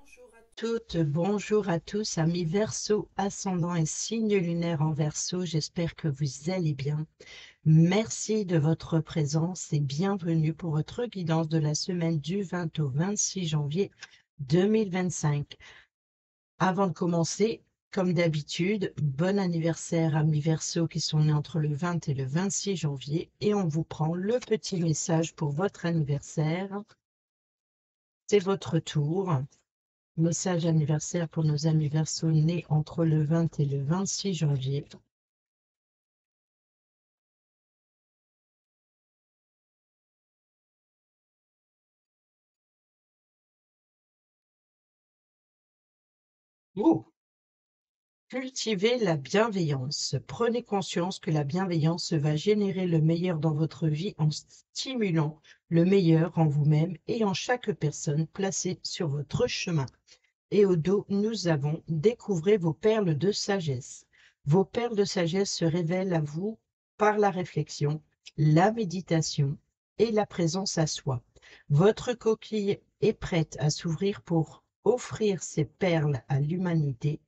Bonjour à toutes, bonjour à tous, amis Verseau, ascendant et signe lunaire en Verseau. J'espère que vous allez bien. Merci de votre présence et bienvenue pour votre guidance de la semaine du 20 au 26 janvier 2025. Avant de commencer, comme d'habitude, bon anniversaire amis Verseau qui sont nés entre le 20 et le 26 janvier et on vous prend le petit message pour votre anniversaire. C'est votre tour. Message anniversaire pour nos amis Verseau nés entre le 20 et le 26 janvier. Oh, cultivez la bienveillance. Prenez conscience que la bienveillance va générer le meilleur dans votre vie en stimulant le meilleur en vous-même et en chaque personne placée sur votre chemin. Et au dos, nous avons découvrez vos perles de sagesse. Vos perles de sagesse se révèlent à vous par la réflexion, la méditation et la présence à soi. Votre coquille est prête à s'ouvrir pour offrir ses perles à l'humanité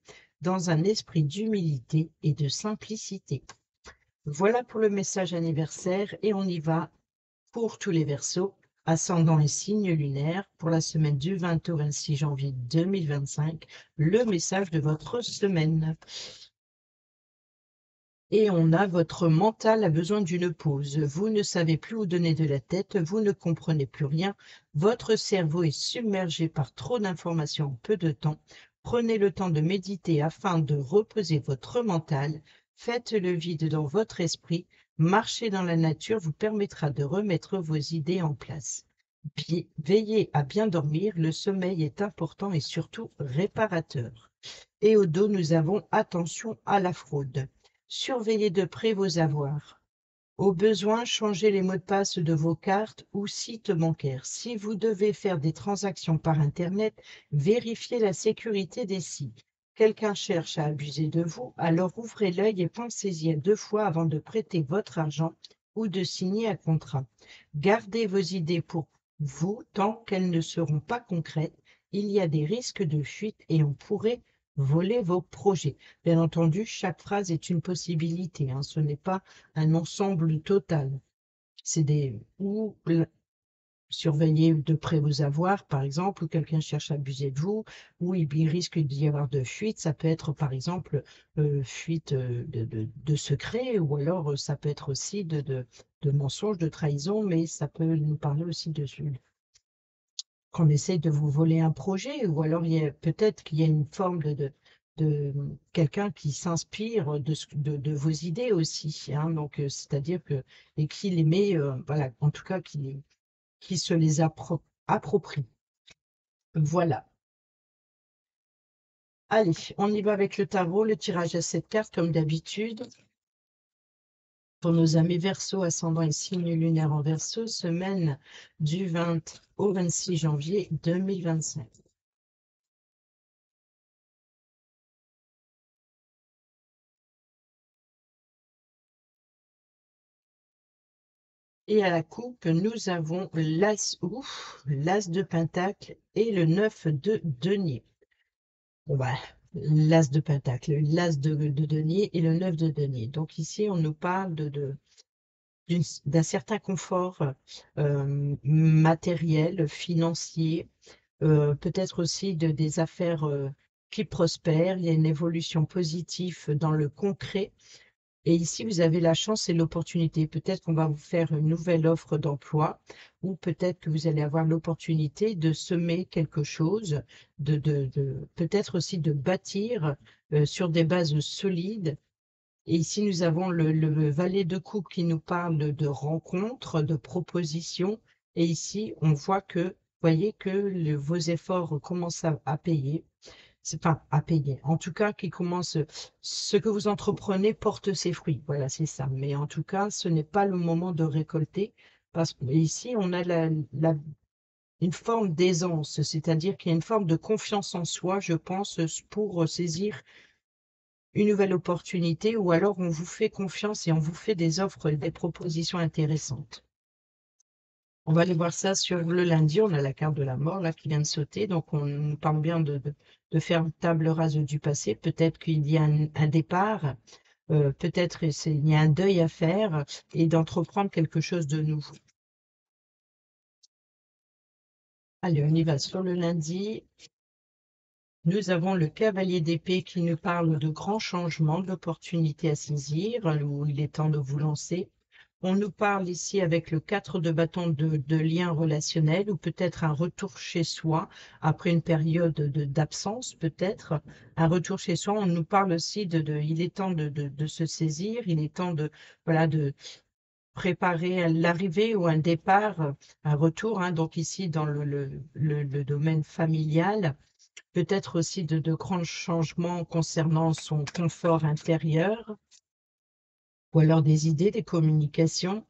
dans un esprit d'humilité et de simplicité. Voilà pour le message anniversaire et on y va pour tous les Verseaux, ascendant et signe lunaire, pour la semaine du 20 au 26 janvier 2025, le message de votre semaine. Et on a votre mental a besoin d'une pause. Vous ne savez plus où donner de la tête, vous ne comprenez plus rien. Votre cerveau est submergé par trop d'informations en peu de temps. Prenez le temps de méditer afin de reposer votre mental. Faites le vide dans votre esprit. Marcher dans la nature vous permettra de remettre vos idées en place. Veillez à bien dormir, le sommeil est important et surtout réparateur. Et au dos, nous avons attention à la fraude. Surveillez de près vos avoirs. Au besoin, changez les mots de passe de vos cartes ou sites bancaires. Si vous devez faire des transactions par Internet, vérifiez la sécurité des sites. Quelqu'un cherche à abuser de vous, alors ouvrez l'œil et pensez-y à 2 fois avant de prêter votre argent ou de signer un contrat. Gardez vos idées pour vous tant qu'elles ne seront pas concrètes. Il y a des risques de fuite et on pourrait voler vos projets. Bien entendu, chaque phrase est une possibilité, hein, ce n'est pas un ensemble total. C'est des ou surveiller de près vos avoirs, par exemple, ou quelqu'un cherche à abuser de vous, ou il risque d'y avoir de fuite. Ça peut être, par exemple, fuite de secrets, ou alors ça peut être aussi de mensonges, de trahison, mais ça peut nous parler aussi de qu'on essaie de vous voler un projet, ou alors peut-être qu'il y a une forme de quelqu'un qui s'inspire de vos idées aussi, hein, donc c'est-à-dire que et qui les met, voilà, en tout cas qui se les approprie. Voilà. Allez, on y va avec le tarot, le tirage à 7 cartes comme d'habitude. Pour nos amis Verseau, ascendant et signe lunaire en Verseau, semaine du 20 au 26 janvier 2025. Et à la coupe, nous avons l'as de Pentacle et le 9 de denier. Bon bah, l'as de Pentacle, l'as de denier et le 9 de denier. Donc ici, on nous parle d'un certain confort matériel, financier, peut-être aussi des affaires qui prospèrent. Il y a une évolution positive dans le concret. Et ici, vous avez la chance et l'opportunité. Peut-être qu'on va vous faire une nouvelle offre d'emploi ou peut-être que vous allez avoir l'opportunité de semer quelque chose, peut-être aussi de bâtir sur des bases solides. Et ici, nous avons le valet de coupe qui nous parle de rencontres, de propositions. Et ici, on voit que, voyez que vos efforts commencent à payer. C'est pas à payer. En tout cas, qui commence, ce que vous entreprenez porte ses fruits. Voilà, c'est ça. Mais en tout cas, ce n'est pas le moment de récolter parce qu'ici, on a une forme d'aisance, c'est-à-dire qu'il y a une forme de confiance en soi, je pense, pour saisir une nouvelle opportunité ou alors on vous fait confiance et on vous fait des offres, des propositions intéressantes. On va aller voir ça sur le lundi. On a la carte de la mort là qui vient de sauter. Donc on nous parle bien de faire table rase du passé. Peut-être qu'il y a un départ. Peut-être il y a un deuil à faire et d'entreprendre quelque chose de nouveau. Allez, on y va sur le lundi. Nous avons le cavalier d'épée qui nous parle de grands changements, d'opportunités à saisir, où il est temps de vous lancer. On nous parle ici avec le 4 de bâton de liens relationnels ou peut-être un retour chez soi après une période d'absence, peut-être un retour chez soi. On nous parle aussi il est temps de se saisir, il est temps voilà, de préparer l'arrivée ou un départ, un retour, hein, donc ici dans le domaine familial. Peut-être aussi de grands changements concernant son confort intérieur, ou alors des idées, des communications.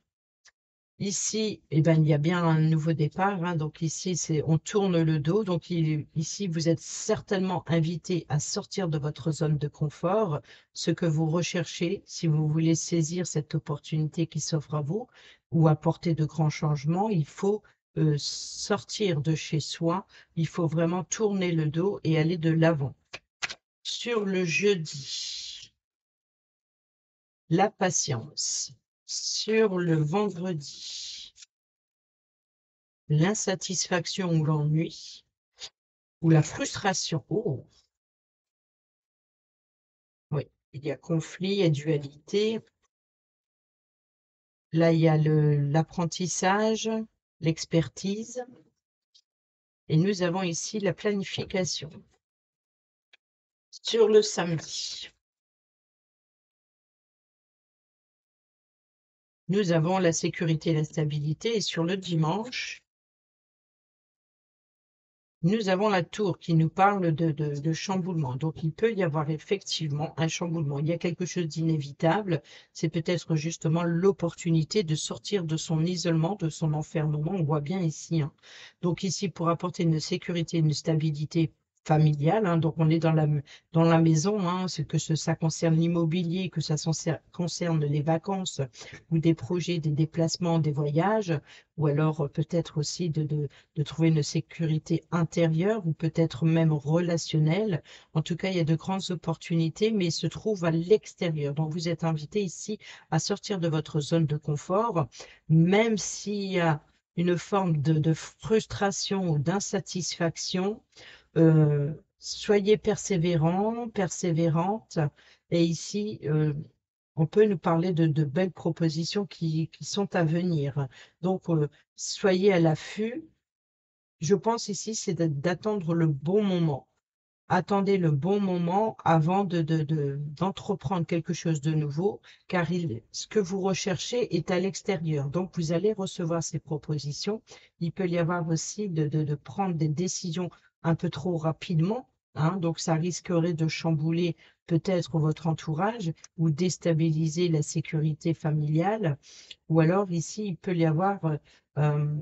Ici, eh ben, il y a bien un nouveau départ, hein, donc ici, on tourne le dos. Donc ici, vous êtes certainement invité à sortir de votre zone de confort, ce que vous recherchez, si vous voulez saisir cette opportunité qui s'offre à vous, ou apporter de grands changements, il faut sortir de chez soi, il faut vraiment tourner le dos et aller de l'avant. Sur le jeudi, la patience. Sur le vendredi, l'insatisfaction ou l'ennui, ou la frustration. Oh, oui, il y a conflit et dualité. Là, il y a l'apprentissage, l'expertise. Et nous avons ici la planification. Sur le samedi, nous avons la sécurité et la stabilité. Et sur le dimanche, nous avons la tour qui nous parle de chamboulement. Donc, il peut y avoir effectivement un chamboulement. Il y a quelque chose d'inévitable. C'est peut-être justement l'opportunité de sortir de son isolement, de son enfermement. On voit bien ici, hein. Donc ici, pour apporter une sécurité, une stabilité familiale, hein, donc on est dans la maison, hein, ça concerne l'immobilier, que ça concerne les vacances ou des projets, des déplacements, des voyages, ou alors peut-être aussi de trouver une sécurité intérieure ou peut-être même relationnelle. En tout cas, il y a de grandes opportunités, mais se trouvent à l'extérieur. Donc, vous êtes invité ici à sortir de votre zone de confort, même s'il y a une forme de frustration ou d'insatisfaction. Soyez persévérants, persévérantes. Et ici, on peut nous parler de belles propositions qui sont à venir. Donc, soyez à l'affût. Je pense ici, c'est d'attendre le bon moment. Attendez le bon moment avant d'entreprendre quelque chose de nouveau, car ce que vous recherchez est à l'extérieur. Donc, vous allez recevoir ces propositions. Il peut y avoir aussi de prendre des décisions un peu trop rapidement, hein, donc ça risquerait de chambouler peut-être votre entourage ou déstabiliser la sécurité familiale. Ou alors ici, il peut y avoir euh,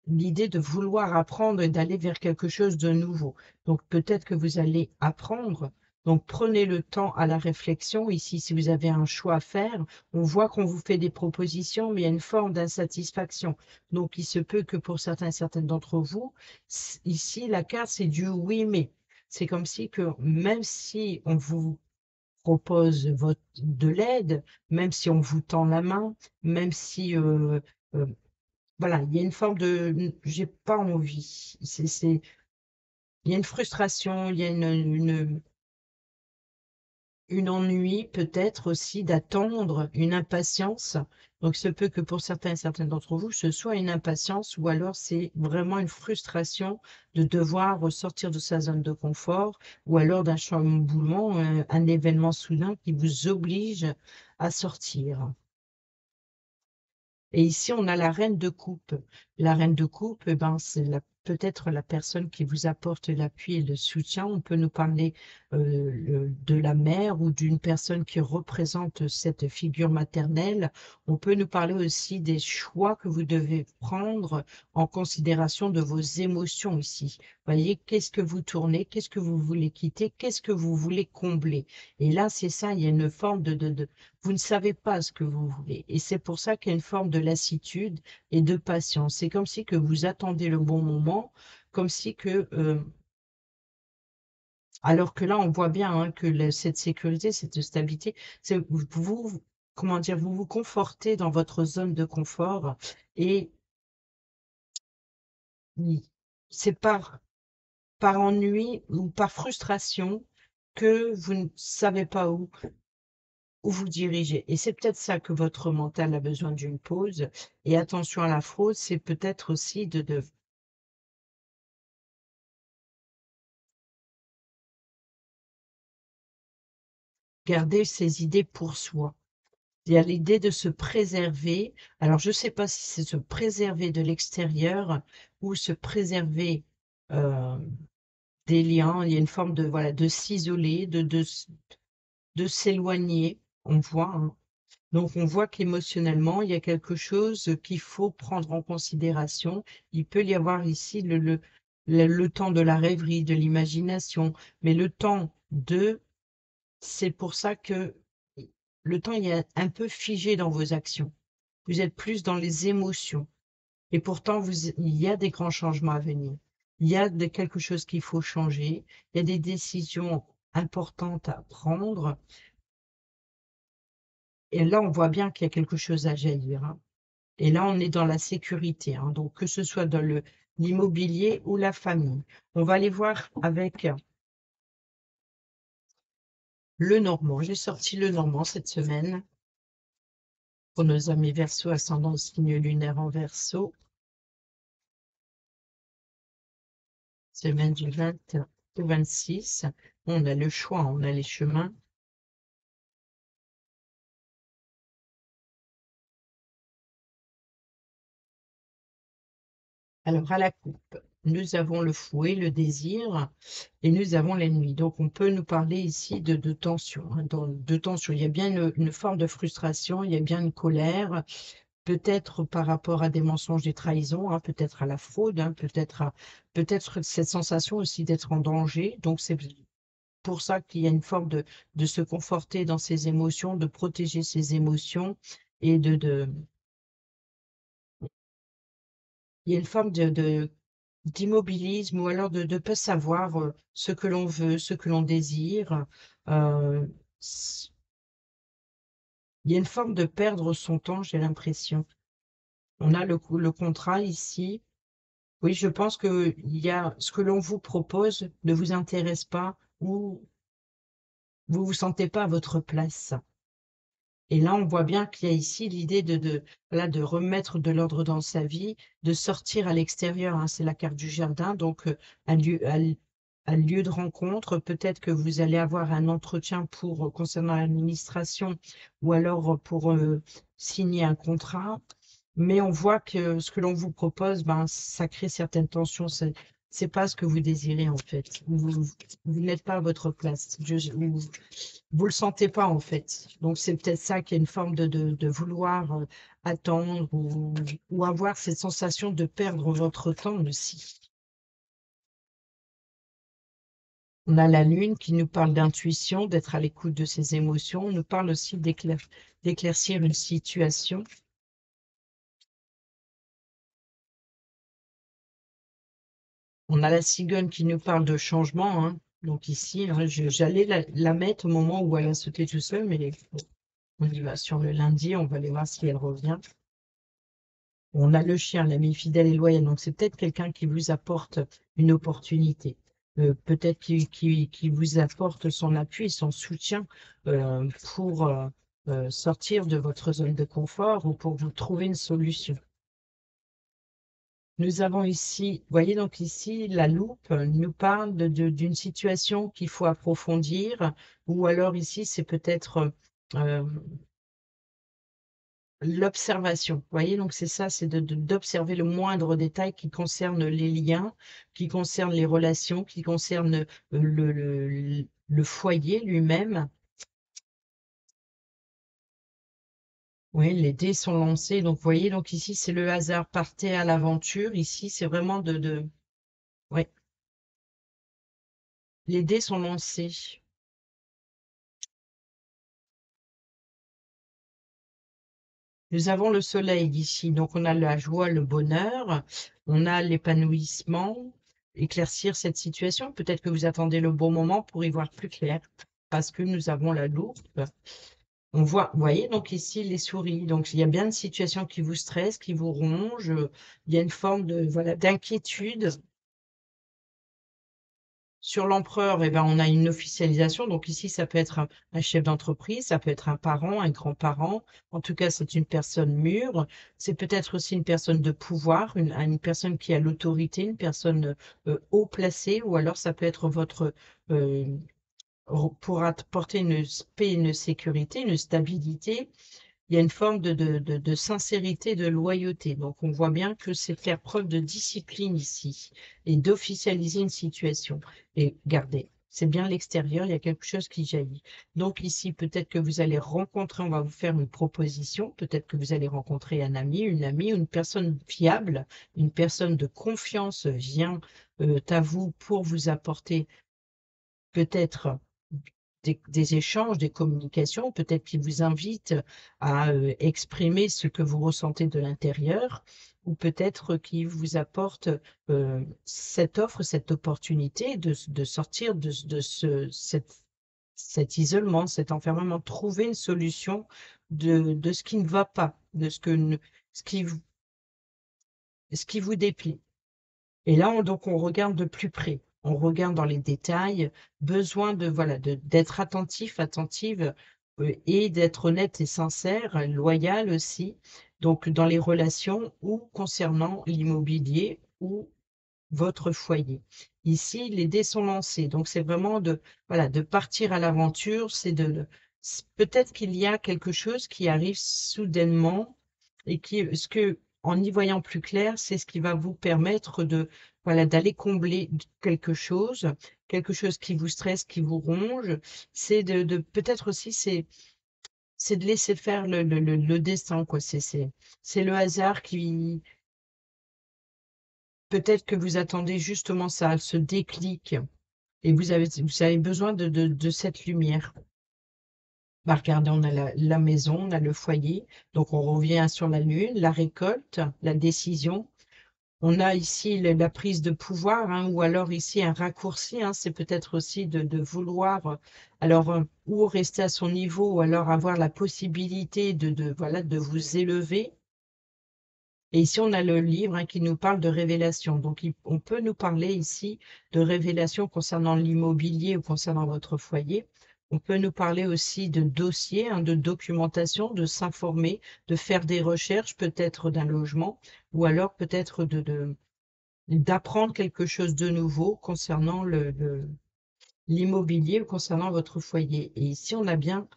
l'idée de vouloir apprendre et d'aller vers quelque chose de nouveau. Donc peut-être que vous allez apprendre. Donc prenez le temps à la réflexion. Ici, si vous avez un choix à faire, on voit qu'on vous fait des propositions, mais il y a une forme d'insatisfaction. Donc il se peut que pour certains et certaines d'entre vous, ici, la carte, c'est du oui, mais. C'est comme si que même si on vous propose de l'aide, même si on vous tend la main, même si euh, voilà, il y a une forme j'ai pas envie. Il y a une frustration, il y a une ennui peut-être aussi d'attendre, une impatience. Donc, il se peut que pour certains et certaines d'entre vous, ce soit une impatience ou alors c'est vraiment une frustration de devoir sortir de sa zone de confort ou alors d'un chamboulement, un événement soudain qui vous oblige à sortir. Et ici, on a la reine de coupe. La reine de coupe, eh ben, c'est peut-être la personne qui vous apporte l'appui et le soutien. On peut nous parler de la mère ou d'une personne qui représente cette figure maternelle. On peut nous parler aussi des choix que vous devez prendre en considération de vos émotions ici. Voyez, qu'est-ce que vous tournez, qu'est-ce que vous voulez quitter, qu'est-ce que vous voulez combler. Et là, c'est ça, il y a une forme vous ne savez pas ce que vous voulez. Et c'est pour ça qu'il y a une forme de lassitude et de patience. C'est comme si que vous attendez le bon moment, comme si que... alors que là, on voit bien hein, que cette sécurité, cette stabilité, c'est comment dire, vous vous confortez dans votre zone de confort et c'est par ennui ou par frustration que vous ne savez pas où vous dirigez. Et c'est peut-être ça que votre mental a besoin d'une pause. Et attention à la fraude, c'est peut-être aussi de garder ses idées pour soi. Il y a l'idée de se préserver. Alors, je ne sais pas si c'est se préserver de l'extérieur ou se préserver euh, des liens. Il y a une forme de, voilà, de s'isoler, de s'éloigner. On voit, hein. Donc, on voit qu'émotionnellement, il y a quelque chose qu'il faut prendre en considération. Il peut y avoir ici le temps de la rêverie, de l'imagination, mais le temps c'est pour ça que le temps il est un peu figé dans vos actions. Vous êtes plus dans les émotions. Et pourtant, il y a des grands changements à venir. Il y a quelque chose qu'il faut changer. Il y a des décisions importantes à prendre. Et là, on voit bien qu'il y a quelque chose à jaillir, hein. Et là, on est dans la sécurité, hein. Donc, que ce soit dans l'immobilier ou la famille. On va aller voir avec le Normand. J'ai sorti le Normand cette semaine pour nos amis Verseau, ascendant signe lunaire en Verseau. Semaine du 20 au 26. On a le choix, on a les chemins. Alors, à la coupe, nous avons le fouet, le désir, et nous avons l'ennemi. Donc, on peut nous parler ici de tension, hein, de tension. Il y a bien une forme de frustration, il y a bien une colère, peut-être par rapport à des mensonges, des trahisons, hein, peut-être à la fraude, hein, peut-être cette sensation aussi d'être en danger. Donc, c'est pour ça qu'il y a une forme de se conforter dans ses émotions, de protéger ses émotions et il y a une forme d'immobilisme ou alors de ne pas savoir ce que l'on veut, ce que l'on désire. Euh, il y a une forme de perdre son temps, j'ai l'impression. On a le contrat ici. Oui, je pense que il y a ce que l'on vous propose ne vous intéresse pas ou vous vous sentez pas à votre place. Et là, on voit bien qu'il y a ici l'idée voilà, de remettre de l'ordre dans sa vie, de sortir à l'extérieur, hein, c'est la carte du jardin, donc un lieu de rencontre. Peut-être que vous allez avoir un entretien concernant l'administration ou alors pour signer un contrat. Mais on voit que ce que l'on vous propose, ben, ça crée certaines tensions. C'est pas ce que vous désirez en fait. Vous n'êtes pas à votre place. Vous le sentez pas en fait. Donc c'est peut-être ça qui est une forme de vouloir attendre ou avoir cette sensation de perdre votre temps aussi. On a la lune qui nous parle d'intuition, d'être à l'écoute de ses émotions. On nous parle aussi d'éclaircir une situation. On a la cigogne qui nous parle de changement, hein. Donc ici, hein, j'allais la mettre au moment où elle a sauté tout seul, mais on y va sur le lundi, on va aller voir si elle revient. On a le chien, l'ami fidèle et loyal, donc c'est peut-être quelqu'un qui vous apporte une opportunité. Peut-être qui vous apporte son appui, son soutien pour sortir de votre zone de confort ou pour vous trouver une solution. Nous avons ici, vous voyez donc ici, la loupe nous parle d'une situation qu'il faut approfondir, ou alors ici, c'est peut-être l'observation. Vous voyez, donc c'est ça, c'est d'observer le moindre détail qui concerne les liens, qui concerne les relations, qui concerne le foyer lui-même. Oui, les dés sont lancés. Donc, vous voyez, donc ici, c'est le hasard. Partez à l'aventure. Ici, c'est vraiment ouais, les dés sont lancés. Nous avons le soleil ici, donc on a la joie, le bonheur, on a l'épanouissement, éclaircir cette situation. Peut-être que vous attendez le bon moment pour y voir plus clair, parce que nous avons la loupe. On voit, vous voyez, donc ici les souris. Donc il y a bien une situation qui vous stresse, qui vous ronge. Il y a une forme de voilà d'inquiétude. Sur l'empereur, eh ben, on a une officialisation. Donc ici, ça peut être un chef d'entreprise, ça peut être un parent, un grand-parent. En tout cas, c'est une personne mûre. C'est peut-être aussi une personne de pouvoir, une personne qui a l'autorité, une personne haut placée, ou alors ça peut être votre euh, pour apporter une paix, une sécurité, une stabilité. Il y a une forme de sincérité, de loyauté. Donc, on voit bien que c'est faire preuve de discipline ici et d'officialiser une situation. Et regardez, c'est bien l'extérieur, il y a quelque chose qui jaillit. Donc ici, peut-être que vous allez rencontrer, on va vous faire une proposition, peut-être que vous allez rencontrer un ami, une amie, une personne fiable, une personne de confiance vient à vous pour vous apporter peut-être des échanges, des communications, peut-être qui vous invitent à exprimer ce que vous ressentez de l'intérieur, ou peut-être qui vous apporte cette offre, cette opportunité de sortir cet isolement, cet enfermement, trouver une solution de ce qui ne va pas, de ce qui, ce qui vous déplie. Et là, donc, on regarde de plus près. On regarde dans les détails, besoin de, voilà, d'être attentif, attentive, et d'être honnête et sincère, loyal aussi. Donc, dans les relations ou concernant l'immobilier ou votre foyer. Ici, les dés sont lancés. Donc, c'est vraiment voilà, de partir à l'aventure. Peut-être qu'il y a quelque chose qui arrive soudainement et en y voyant plus clair, c'est ce qui va vous permettre voilà, d'aller combler quelque chose qui vous stresse, qui vous ronge. C'est peut-être aussi, c'est de laisser faire le destin, quoi. C'est le hasard qui, peut-être que vous attendez justement ça, ce déclic, et vous avez besoin de cette lumière. Bah, regardez, on a la maison, on a le foyer, donc on revient sur la lune, la récolte, la décision. On a ici la prise de pouvoir, hein, ou alors ici un raccourci, hein, c'est peut-être aussi de vouloir, alors, ou rester à son niveau, ou alors avoir la possibilité voilà, de vous élever. Et ici, on a le livre hein, qui nous parle de révélation. Donc, on peut nous parler ici de révélation concernant l'immobilier ou concernant votre foyer. On peut nous parler aussi de dossiers, hein, de documentation, de s'informer, de faire des recherches, peut-être d'un logement, ou alors peut-être d'apprendre quelque chose de nouveau concernant l'immobilier ou concernant votre foyer. Et ici, on a bien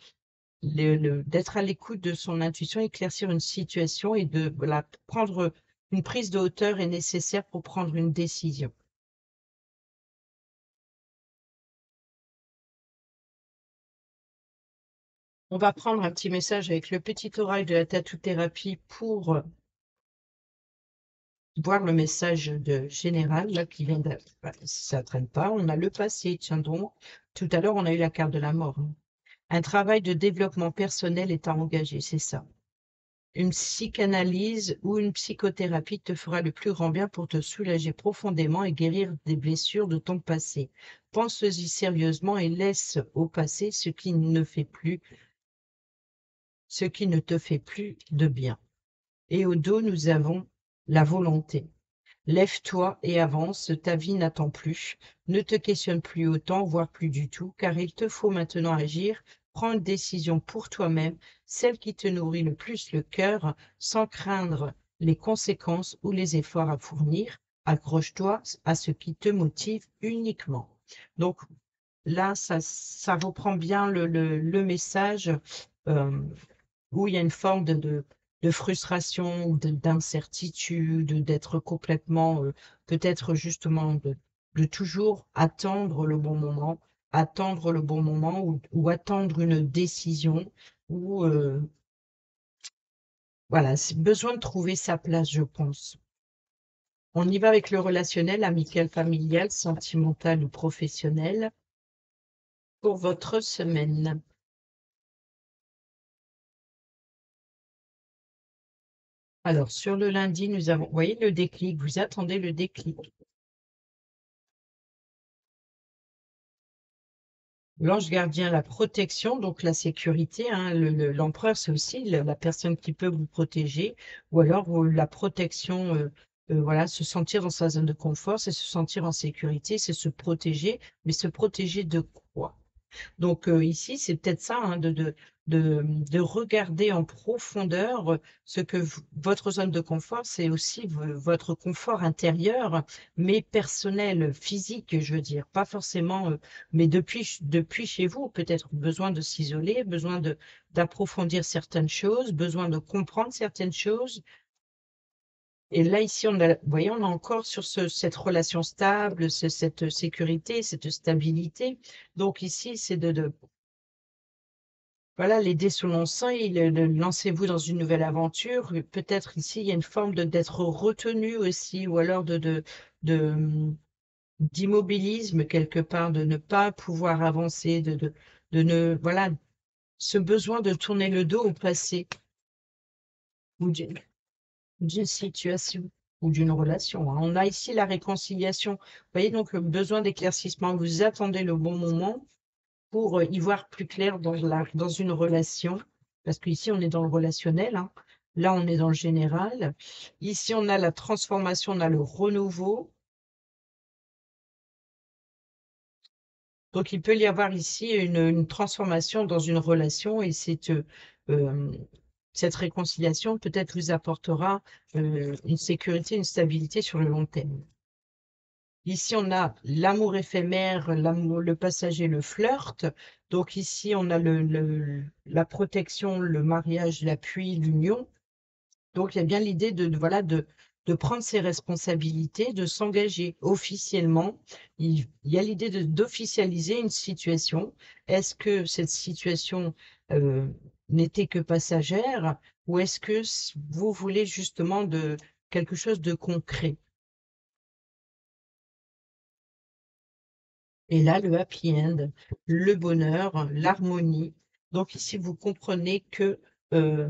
d'être à l'écoute de son intuition, éclaircir une situation et de voilà, prendre une prise de hauteur est nécessaire pour prendre une décision. On va prendre un petit message avec le petit oral de la tattoo-thérapie pour voir le message général là, qui vient de... Ça ne traîne pas. On a le passé, tiens donc. Tout à l'heure, on a eu la carte de la mort. Hein. Un travail de développement personnel est à engager, c'est ça. Une psychanalyse ou une psychothérapie te fera le plus grand bien pour te soulager profondément et guérir des blessures de ton passé. Pense-y sérieusement et laisse au passé ce qui ne te fait plus de bien. Et au dos, nous avons la volonté. Lève-toi et avance, ta vie n'attend plus. Ne te questionne plus autant, voire plus du tout, car il te faut maintenant agir. Prends une décision pour toi-même, celle qui te nourrit le plus le cœur, sans craindre les conséquences ou les efforts à fournir. Accroche-toi à ce qui te motive uniquement. Donc là, ça reprend bien le message euh, où il y a une forme de frustration ou d'incertitude, d'être complètement, peut-être justement de toujours attendre le bon moment ou attendre une décision ou voilà, c'est besoin de trouver sa place, je pense. On y va avec le relationnel, amical, familial, sentimental ou professionnel pour votre semaine. Alors, sur le lundi, nous avons, vous voyez le déclic, vous attendez le déclic. L'ange gardien, la protection, donc la sécurité, hein, l'empereur, c'est aussi la personne qui peut vous protéger, ou alors la protection, voilà, se sentir dans sa zone de confort, c'est se sentir en sécurité, c'est se protéger, mais se protéger de quoi? Donc ici, c'est peut-être ça, hein, de regarder en profondeur ce que votre zone de confort, c'est aussi votre confort intérieur, mais personnel, physique, je veux dire, pas forcément, mais depuis chez vous, peut-être besoin de s'isoler, besoin d'approfondir certaines choses, besoin de comprendre certaines choses. Et là, ici, vous voyez, on est encore sur cette relation stable, cette sécurité, cette stabilité. Donc ici, c'est voilà, les dés sont lancés, lancez-vous dans une nouvelle aventure. Peut-être ici, il y a une forme d'être retenu aussi, ou alors de d'immobilisme quelque part, de ne pas pouvoir avancer, de ne, voilà, ce besoin de tourner le dos au passé ou d'une situation ou d'une relation, hein. On a ici la réconciliation. Vous voyez, donc, besoin d'éclaircissement. Vous attendez le bon moment pour y voir plus clair dans une relation, parce qu'ici, on est dans le relationnel, hein. Là, on est dans le général. Ici, on a la transformation, on a le renouveau. Donc, il peut y avoir ici une transformation dans une relation et euh, cette réconciliation peut-être vous apportera une sécurité, une stabilité sur le long terme. Ici, on a l'amour éphémère, l'amour, le passager, le flirt. Donc ici, on a la protection, le mariage, l'appui, l'union. Donc il y a bien l'idée voilà, de prendre ses responsabilités, de s'engager officiellement. Il y a l'idée d'officialiser une situation. Est-ce que cette situation euh, n'était que passagère ou est-ce que vous voulez justement quelque chose de concret? Et là, le happy end, le bonheur, l'harmonie. Donc ici, vous comprenez que euh,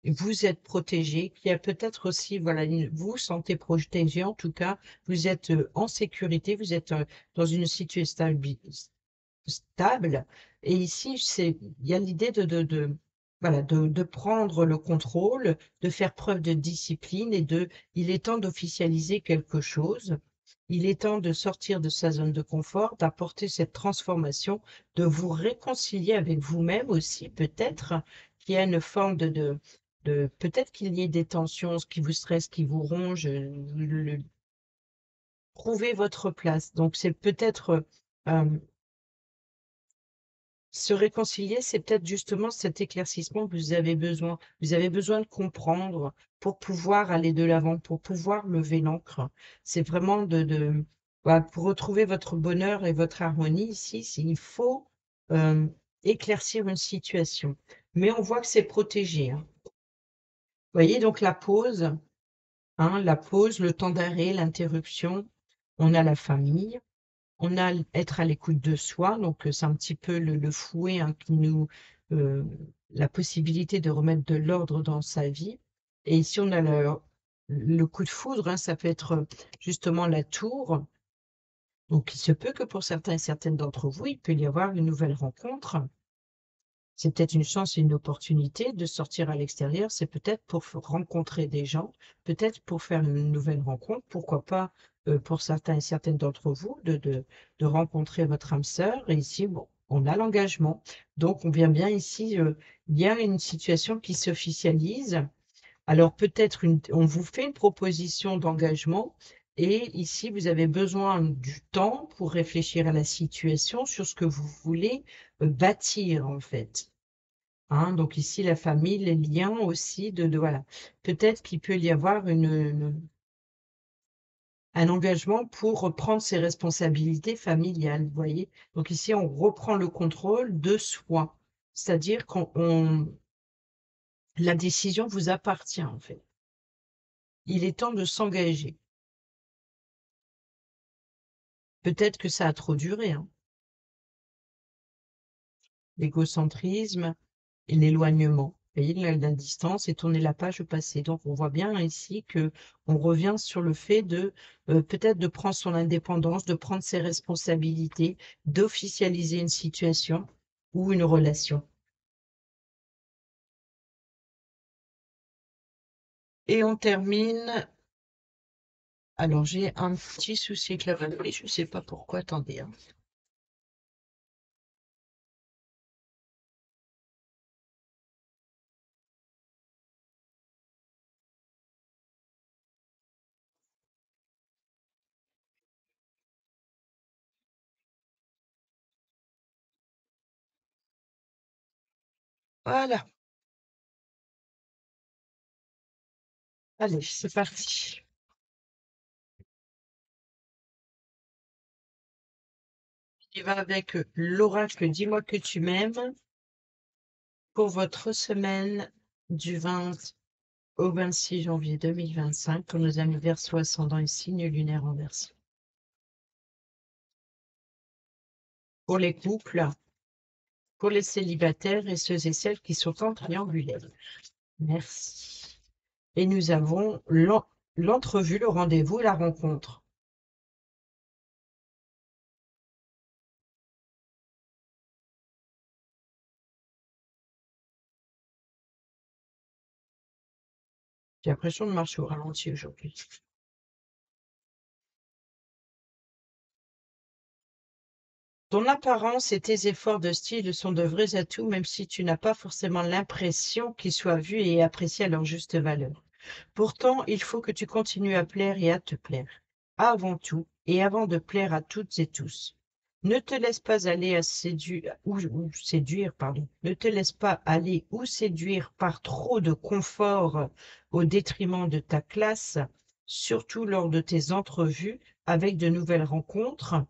vous êtes protégé, qu'il y a peut-être aussi, voilà, vous vous sentez protégé, en tout cas, vous êtes en sécurité, vous êtes dans une situation stable. Et ici, il y a l'idée voilà, de prendre le contrôle, de faire preuve de discipline il est temps d'officialiser quelque chose. Il est temps de sortir de sa zone de confort, d'apporter cette transformation, de vous réconcilier avec vous-même aussi, peut-être qu'il y a une forme peut-être qu'il y ait des tensions, ce qui vous stresse, qui vous ronge, trouver votre place. Donc c'est peut-être se réconcilier, c'est peut-être justement cet éclaircissement que vous avez besoin. Vous avez besoin de comprendre pour pouvoir aller de l'avant, pour pouvoir lever l'ancre. C'est vraiment voilà, pour retrouver votre bonheur et votre harmonie ici, il faut euh, éclaircir une situation. Mais on voit que c'est protégé, hein. Vous voyez, donc la pause, le temps d'arrêt, l'interruption. On a la famille. On a être à l'écoute de soi, donc c'est un petit peu le fouet, hein, euh, la possibilité de remettre de l'ordre dans sa vie. Et ici, on a le coup de foudre, hein, ça peut être justement la tour. Donc, il se peut que pour certains et certaines d'entre vous, il peut y avoir une nouvelle rencontre. C'est peut-être une chance et une opportunité de sortir à l'extérieur. C'est peut-être pour rencontrer des gens, peut-être pour faire une nouvelle rencontre. Pourquoi pas, pour certains et certaines d'entre vous, de rencontrer votre âme sœur. Et ici, bon, on a l'engagement. Donc, on vient bien ici, il y a une situation qui s'officialise. Alors, peut-être on vous fait une proposition d'engagement. Et ici, vous avez besoin du temps pour réfléchir à la situation, sur ce que vous voulez bâtir, en fait. Hein, donc ici, la famille, les liens aussi, voilà. Peut-être qu'il peut y avoir un engagement pour reprendre ses responsabilités familiales, vous voyez. Donc ici, on reprend le contrôle de soi. C'est-à-dire la décision vous appartient, en fait. Il est temps de s'engager. Peut-être que ça a trop duré, hein. L'égocentrisme et l'éloignement. Vous voyez la distance et tourner la page au passé. Donc on voit bien ici que on revient sur le fait de peut-être de prendre son indépendance, de prendre ses responsabilités, d'officialiser une situation ou une relation. Et on termine. Alors j'ai un petit souci avec la batterie, je ne sais pas pourquoi, attendez, hein. Voilà, allez, c'est parti. Il va avec l'oracle Dis-moi que tu m'aimes pour votre semaine du 20 au 26 janvier 2025 pour nos amis Verseau ascendant et signe lunaire en Verseau. Pour les couples, pour les célibataires et ceux et celles qui sont en triangulaire. Merci. Et nous avons l'entrevue, le rendez-vous, la rencontre. J'ai l'impression de marcher au ralenti aujourd'hui. Ton apparence et tes efforts de style sont de vrais atouts, même si tu n'as pas forcément l'impression qu'ils soient vus et appréciés à leur juste valeur. Pourtant, il faut que tu continues à plaire et à te plaire, avant tout et avant de plaire à toutes et tous. Ne te laisse pas aller à séduire ou séduire, pardon. Ne te laisse pas aller ou séduire par trop de confort au détriment de ta classe, surtout lors de tes entrevues avec de nouvelles rencontres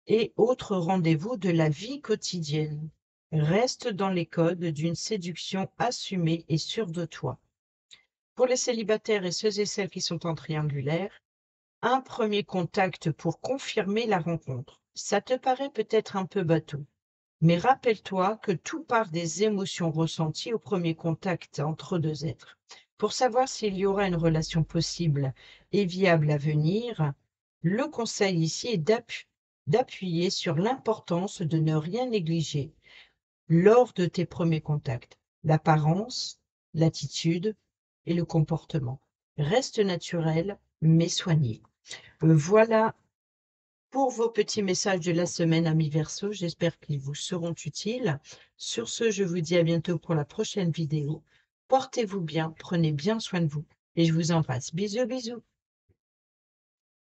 et autres rendez-vous de la vie quotidienne. Reste dans les codes d'une séduction assumée et sûre de toi. Pour les célibataires et ceux et celles qui sont en triangulaire, un premier contact pour confirmer la rencontre. Ça te paraît peut-être un peu bateau, mais rappelle-toi que tout part des émotions ressenties au premier contact entre deux êtres. Pour savoir s'il y aura une relation possible et viable à venir, le conseil ici est d'appuyer sur l'importance de ne rien négliger lors de tes premiers contacts. L'apparence, l'attitude et le comportement. Reste naturel, mais soigné. Voilà pour vos petits messages de la semaine, amis Verseau. J'espère qu'ils vous seront utiles. Sur ce, je vous dis à bientôt pour la prochaine vidéo. Portez-vous bien, prenez bien soin de vous et je vous embrasse. Bisous, bisous.